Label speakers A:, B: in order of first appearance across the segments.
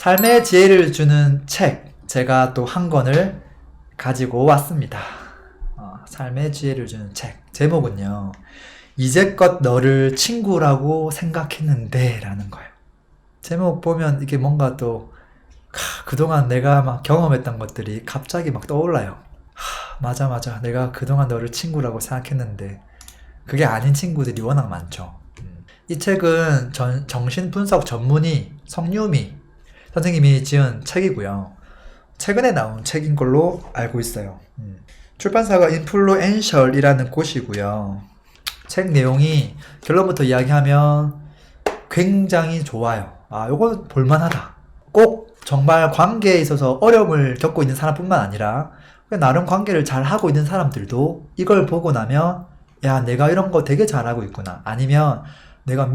A: 삶의 지혜를 주는 책, 제가 또 한 권을 가지고 왔습니다. 삶의 지혜를 주는 책. 제목은요, 이제껏 너를 친구라고 생각했는데 라는 거예요. 제목 보면 이게 뭔가 또 그동안 내가 막 경험했던 것들이 갑자기 막 떠올라요. 맞아. 내가 그동안 너를 친구라고 생각했는데 그게 아닌 친구들이 워낙 많죠. 이 책은 정신분석 전문의 성유미 선생님이 지은 책이고요. 최근에 나온 책인 걸로 알고 있어요. 출판사가 인플루엔셜이라는 곳이고요. 책 내용이 결론부터 이야기하면 굉장히 좋아요. 요건 볼만하다. 꼭 정말 관계에 있어서 어려움을 겪고 있는 사람뿐만 아니라 나름 관계를 잘 하고 있는 사람들도 이걸 보고 나면 야, 내가 이런 거 되게 잘하고 있구나. 아니면 내가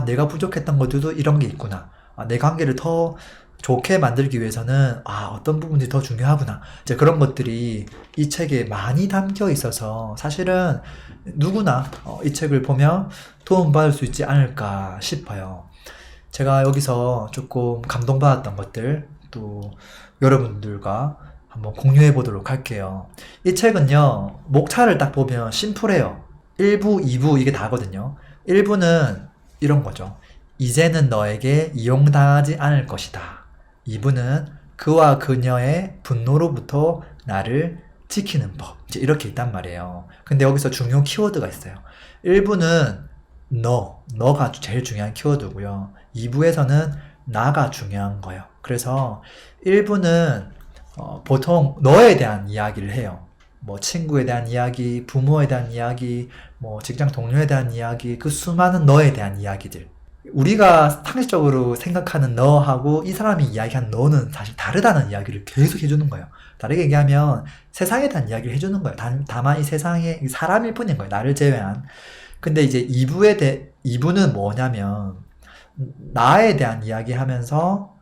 A: 내가 부족했던 것들도 이런 게 있구나. 내 관계를 더 좋게 만들기 위해서는 어떤 부분이 더 중요하구나. 이제 그런 것들이 이 책에 많이 담겨 있어서 사실은 누구나 이 책을 보면 도움받을 수 있지 않을까 싶어요. 제가 여기서 조금 감동받았던 것들 또 여러분들과 한번 공유해 보도록 할게요. 이 책은요, 목차를 딱 보면 심플해요. 1부, 2부 이게 다거든요. 1부는 이런 거죠. 이제는 너에게 이용당하지 않을 것이다. 2부는 그와 그녀의 분노로부터 나를 지키는 법. 이제 이렇게 있단 말이에요. 근데 여기서 중요 키워드가 있어요. 1부는 너가 제일 중요한 키워드고요. 2부에서는 나가 중요한 거예요. 그래서 1부는 보통 너에 대한 이야기를 해요. 뭐 친구에 대한 이야기, 부모에 대한 이야기, 뭐 직장 동료에 대한 이야기, 그 수많은 너에 대한 이야기들. 우리가 상식적으로 생각하는 너하고 이 사람이 이야기한 너는 사실 다르다는 이야기를 계속 해주는 거예요. 다르게 얘기하면 세상에 대한 이야기를 해주는 거예요. 다만 이 세상에 사람일 뿐인 거예요. 나를 제외한. 근데 이제 2부는 뭐냐면 나에 대한 이야기 하면서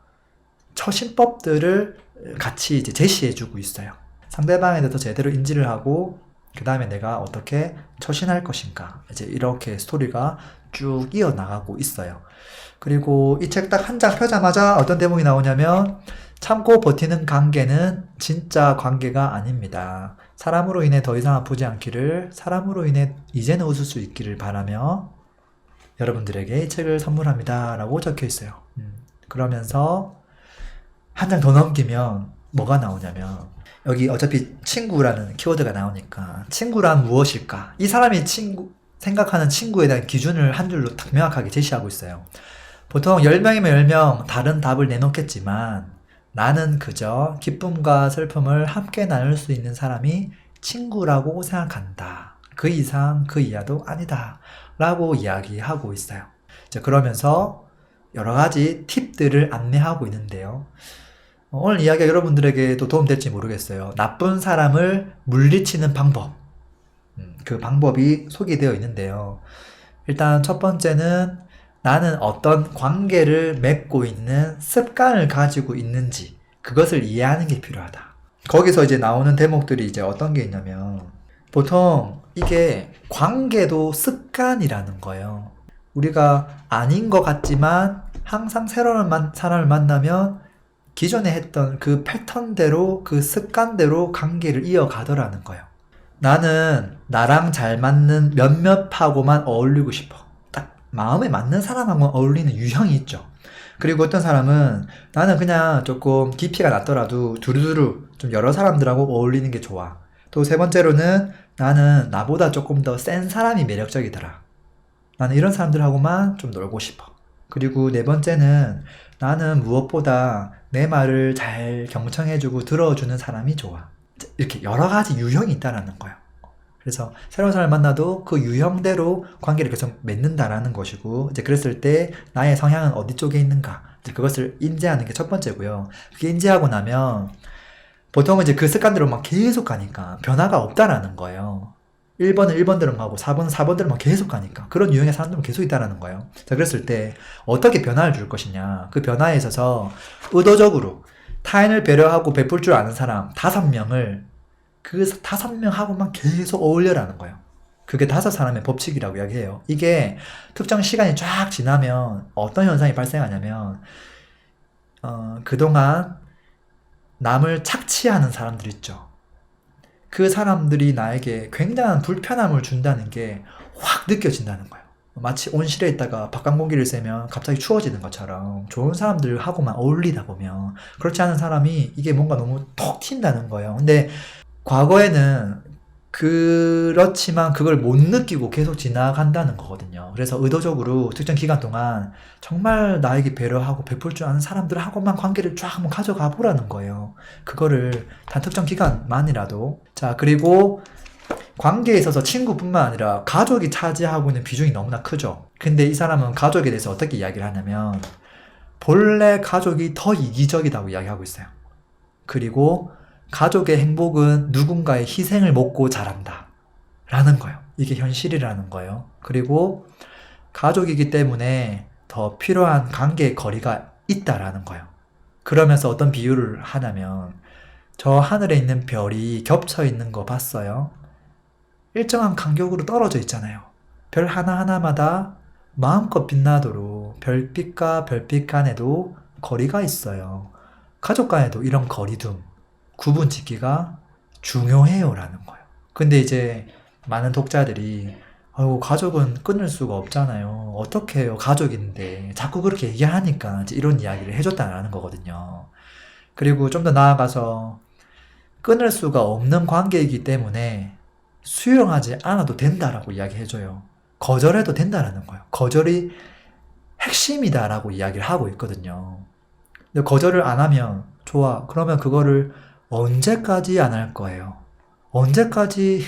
A: 처신법들을 같이 이제 제시해주고 있어요. 상대방에 대해서 제대로 인지를 하고 그 다음에 내가 어떻게 처신할 것인가 이제 이렇게 스토리가 쭉 이어나가고 있어요. 그리고 이 책 딱 한 장 펴자마자 어떤 대목이 나오냐면 참고 버티는 관계는 진짜 관계가 아닙니다. 사람으로 인해 더 이상 아프지 않기를, 사람으로 인해 이제는 웃을 수 있기를 바라며 여러분들에게 이 책을 선물합니다 라고 적혀 있어요. 그러면서 한 장 더 넘기면 뭐가 나오냐면 여기 어차피 친구라는 키워드가 나오니까 친구란 무엇일까? 이 사람이 생각하는 친구에 대한 기준을 한 줄로 딱 명확하게 제시하고 있어요. 보통 10명이면 10명 다른 답을 내놓겠지만 나는 그저 기쁨과 슬픔을 함께 나눌 수 있는 사람이 친구라고 생각한다. 그 이상 그 이하도 아니다. 라고 이야기하고 있어요. 그러면서 여러 가지 팁들을 안내하고 있는데요. 오늘 이야기가 여러분들에게도 도움될지 모르겠어요. 나쁜 사람을 물리치는 방법. 그 방법이 소개되어 있는데요. 일단 첫 번째는 나는 어떤 관계를 맺고 있는 습관을 가지고 있는지 그것을 이해하는 게 필요하다. 거기서 이제 나오는 대목들이 이제 어떤 게 있냐면 보통 이게 관계도 습관이라는 거예요. 우리가 아닌 것 같지만 항상 새로운 사람을 만나면 기존에 했던 그 패턴대로 그 습관대로 관계를 이어가더라는 거예요. 나는 나랑 잘 맞는 몇몇하고만 어울리고 싶어. 딱 마음에 맞는 사람하고만 어울리는 유형이 있죠. 그리고 어떤 사람은 나는 그냥 조금 깊이가 낮더라도 두루두루 좀 여러 사람들하고 어울리는 게 좋아. 또 세 번째로는 나는 나보다 조금 더 센 사람이 매력적이더라. 나는 이런 사람들하고만 좀 놀고 싶어. 그리고 네 번째는 나는 무엇보다 내 말을 잘 경청해주고 들어주는 사람이 좋아. 이렇게 여러 가지 유형이 있다는 거예요. 그래서 새로운 사람을 만나도 그 유형대로 관계를 계속 맺는다라는 것이고, 이제 그랬을 때 나의 성향은 어디 쪽에 있는가, 이제 그것을 인지하는 게 첫 번째고요. 그게 인지하고 나면 보통은 이제 그 습관대로만 계속 가니까 변화가 없다라는 거예요. 1번은 1번대로 가고 4번은 4번대로만 계속 가니까 그런 유형의 사람들은 계속 있다라는 거예요. 자, 그랬을 때 어떻게 변화를 줄 것이냐, 그 변화에 있어서 의도적으로 타인을 배려하고 베풀 줄 아는 사람 5명을 그 5명하고만 계속 어울려라는 거예요. 그게 5사람의 법칙이라고 이야기해요. 이게 특정 시간이 쫙 지나면 어떤 현상이 발생하냐면 그동안 남을 착취하는 사람들 있죠. 그 사람들이 나에게 굉장한 불편함을 준다는 게 확 느껴진다는 거예요. 마치 온실에 있다가 바깥 공기를 쐬면 갑자기 추워지는 것처럼 좋은 사람들하고만 어울리다 보면 그렇지 않은 사람이 이게 뭔가 너무 톡 튄다는 거예요. 근데 과거에는 그렇지만 그걸 못 느끼고 계속 지나간다는 거거든요. 그래서 의도적으로 특정 기간 동안 정말 나에게 배려하고 베풀 줄 아는 사람들하고만 관계를 쫙 한번 가져가 보라는 거예요. 그거를 단 특정 기간만이라도. 자, 그리고 관계에 있어서 친구뿐만 아니라 가족이 차지하고 있는 비중이 너무나 크죠. 근데 이 사람은 가족에 대해서 어떻게 이야기를 하냐면 본래 가족이 더 이기적이라고 이야기하고 있어요. 그리고 가족의 행복은 누군가의 희생을 먹고 자란다 라는 거예요. 이게 현실이라는 거예요. 그리고 가족이기 때문에 더 필요한 관계의 거리가 있다라는 거예요. 그러면서 어떤 비유를 하냐면 저 하늘에 있는 별이 겹쳐 있는 거 봤어요? 일정한 간격으로 떨어져 있잖아요. 별 하나하나마다 마음껏 빛나도록 별빛과 별빛 간에도 거리가 있어요. 가족 간에도 이런 거리둠, 구분 짓기가 중요해요 라는 거예요. 근데 이제 많은 독자들이 아이고 가족은 끊을 수가 없잖아요. 어떻게 해요? 가족인데 자꾸 그렇게 얘기하니까 이제 이런 이야기를 해줬다는 거거든요. 그리고 좀 더 나아가서 끊을 수가 없는 관계이기 때문에 수용하지 않아도 된다라고 이야기해줘요. 거절해도 된다라는 거예요. 거절이 핵심이다라고 이야기를 하고 있거든요. 근데 거절을 안 하면 좋아. 그러면 그거를 언제까지 안 할 거예요? 언제까지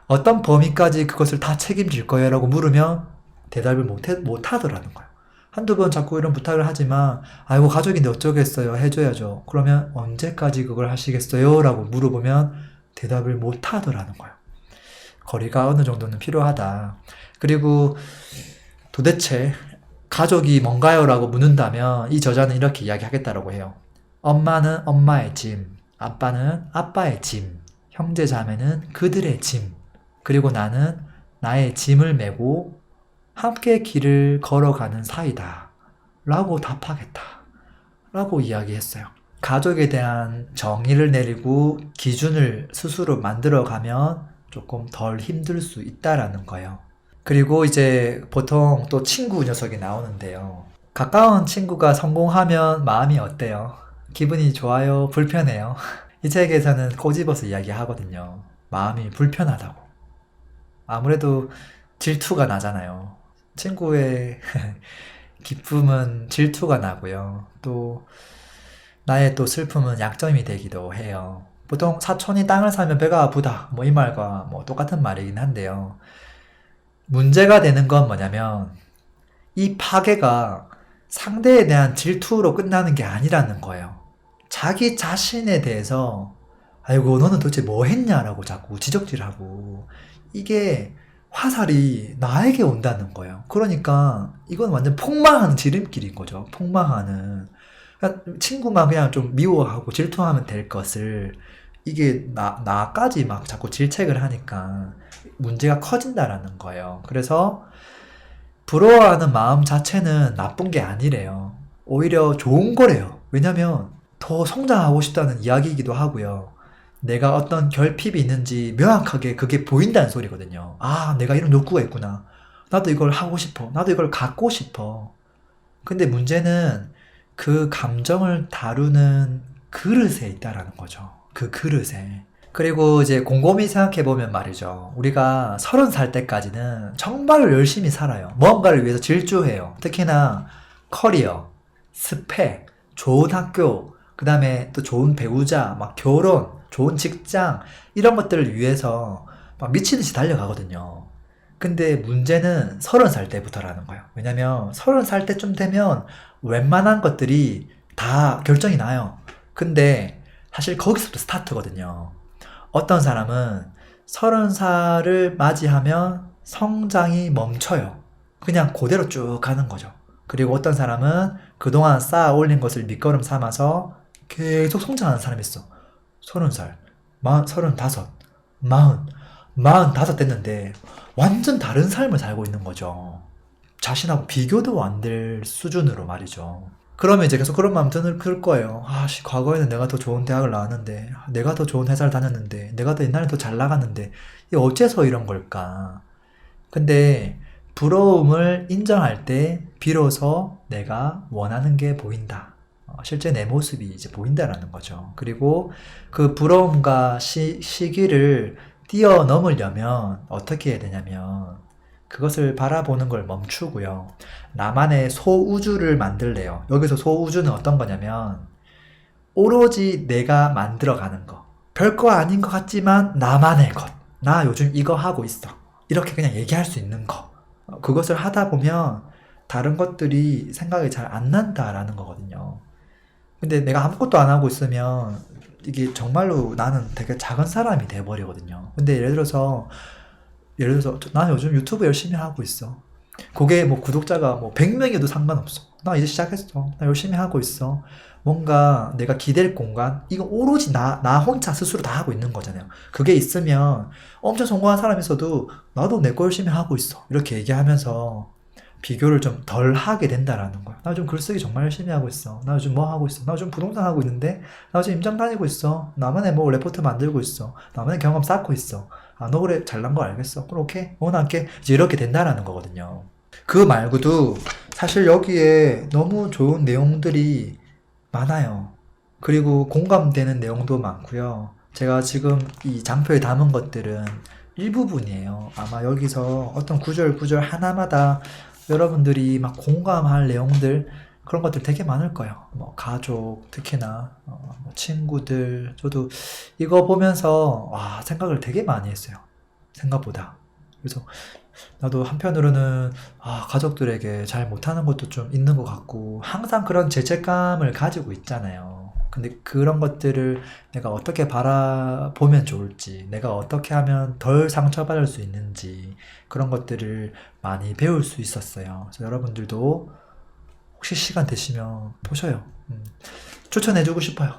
A: 어떤 범위까지 그것을 다 책임질 거예요? 라고 물으면 대답을 못 하더라는 거예요. 한두 번 자꾸 이런 부탁을 하지만 아이고 가족인데 어쩌겠어요. 해줘야죠. 그러면 언제까지 그걸 하시겠어요? 라고 물어보면 대답을 못 하더라는 거예요. 거리가 어느 정도는 필요하다. 그리고 도대체 가족이 뭔가요? 라고 묻는다면 이 저자는 이렇게 이야기하겠다라고 해요. 엄마는 엄마의 짐, 아빠는 아빠의 짐, 형제 자매는 그들의 짐, 그리고 나는 나의 짐을 메고 함께 길을 걸어가는 사이다. 라고 답하겠다. 라고 이야기했어요. 가족에 대한 정의를 내리고 기준을 스스로 만들어가면 조금 덜 힘들 수 있다라는 거예요. 그리고 이제 보통 또 친구 녀석이 나오는데요. 가까운 친구가 성공하면 마음이 어때요? 기분이 좋아요? 불편해요? 이 책에서는 꼬집어서 이야기하거든요. 마음이 불편하다고. 아무래도 질투가 나잖아요. 친구의 기쁨은 질투가 나고요. 또 나의 또 슬픔은 약점이 되기도 해요. 보통 사촌이 땅을 사면 배가 아프다. 뭐 이 말과 뭐 똑같은 말이긴 한데요. 문제가 되는 건 뭐냐면 이 파괴가 상대에 대한 질투로 끝나는 게 아니라는 거예요. 자기 자신에 대해서 아이고 너는 도대체 뭐 했냐라고 자꾸 지적질하고 이게 화살이 나에게 온다는 거예요. 그러니까 이건 완전 폭망하는 지름길인 거죠. 폭망하는. 그러니까 친구만 그냥 좀 미워하고 질투하면 될 것을 이게 나까지 막 자꾸 질책을 하니까 문제가 커진다라는 거예요. 그래서 부러워하는 마음 자체는 나쁜 게 아니래요. 오히려 좋은 거래요. 왜냐면 더 성장하고 싶다는 이야기이기도 하고요. 내가 어떤 결핍이 있는지 명확하게 그게 보인다는 소리거든요. 아, 내가 이런 욕구가 있구나. 나도 이걸 하고 싶어. 나도 이걸 갖고 싶어. 근데 문제는 그 감정을 다루는 그릇에 있다라는 거죠. 그 그릇에. 그리고 이제 곰곰이 생각해보면 말이죠. 우리가 30살 때까지는 정말 열심히 살아요. 뭔가를 위해서 질주해요. 특히나 커리어, 스펙, 좋은 학교, 그 다음에 또 좋은 배우자, 막 결혼, 좋은 직장, 이런 것들을 위해서 막 미치듯이 달려가거든요. 근데 문제는 30살 때부터라는 거예요. 왜냐면 30살 때쯤 되면 웬만한 것들이 다 결정이 나요. 근데 사실 거기서부터 스타트거든요. 어떤 사람은 30살을 맞이하면 성장이 멈춰요. 그냥 그대로 쭉 가는 거죠. 그리고 어떤 사람은 그동안 쌓아 올린 것을 밑거름 삼아서 계속 성장하는 사람이 있어. 30살, 35, 45 됐는데 완전 다른 삶을 살고 있는 거죠. 자신하고 비교도 안 될 수준으로 말이죠. 그러면 이제 계속 그런 마음 들 거예요. 씨, 과거에는 내가 더 좋은 대학을 나왔는데, 내가 더 좋은 회사를 다녔는데, 내가 더 옛날에 더 잘 나갔는데, 이게 어째서 이런 걸까? 근데 부러움을 인정할 때 비로소 내가 원하는 게 보인다. 실제 내 모습이 이제 보인다라는 거죠. 그리고 그 부러움과 시기를 뛰어넘으려면 어떻게 해야 되냐면 그것을 바라보는 걸 멈추고요. 나만의 소우주를 만들래요. 여기서 소우주는 어떤 거냐면 오로지 내가 만들어가는 거. 별거 아닌 것 같지만 나만의 것. 나 요즘 이거 하고 있어. 이렇게 그냥 얘기할 수 있는 거. 그것을 하다 보면 다른 것들이 생각이 잘 안 난다라는 거거든요. 근데 내가 아무것도 안 하고 있으면 이게 정말로 나는 되게 작은 사람이 돼버리거든요. 근데 예를 들어서 나는 요즘 유튜브 열심히 하고 있어. 그게 뭐 구독자가 뭐 100명이어도 상관없어. 나 이제 시작했어. 나 열심히 하고 있어. 뭔가 내가 기댈 공간, 이거 오로지 나 혼자 스스로 다 하고 있는 거잖아요. 그게 있으면 엄청 성공한 사람이 있어도 나도 내 거 열심히 하고 있어. 이렇게 얘기하면서 비교를 좀 덜 하게 된다라는 거야. 나 요즘 글쓰기 정말 열심히 하고 있어. 나 요즘 뭐 하고 있어. 나 요즘 부동산 하고 있는데, 나 요즘 임장 다니고 있어. 나만의 뭐 레포트 만들고 있어. 나만의 경험 쌓고 있어. 너 그래 잘난 거 알겠어. 그럼 오케이. 나 할게. 이제 이렇게 된다라는 거거든요. 그 말고도 사실 여기에 너무 좋은 내용들이 많아요. 그리고 공감되는 내용도 많고요. 제가 지금 이 장표에 담은 것들은 일부분이에요. 아마 여기서 어떤 구절 하나마다 여러분들이 막 공감할 내용들 그런 것들 되게 많을 거예요. 뭐 가족 특히나 뭐 친구들 저도 이거 보면서 생각을 되게 많이 했어요. 생각보다. 그래서 나도 한편으로는 가족들에게 잘 못하는 것도 좀 있는 것 같고 항상 그런 죄책감을 가지고 있잖아요. 근데 그런 것들을 내가 어떻게 바라보면 좋을지, 내가 어떻게 하면 덜 상처받을 수 있는지 그런 것들을 많이 배울 수 있었어요. 그래서 여러분들도 혹시 시간 되시면 보셔요. 추천해주고 싶어요.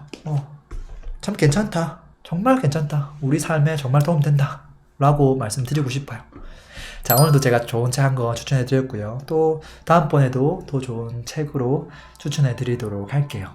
A: 참 괜찮다. 정말 괜찮다. 우리 삶에 정말 도움된다. 라고 말씀드리고 싶어요. 자, 오늘도 제가 좋은 책 한 권 추천해 드렸고요. 또 다음번에도 더 좋은 책으로 추천해 드리도록 할게요.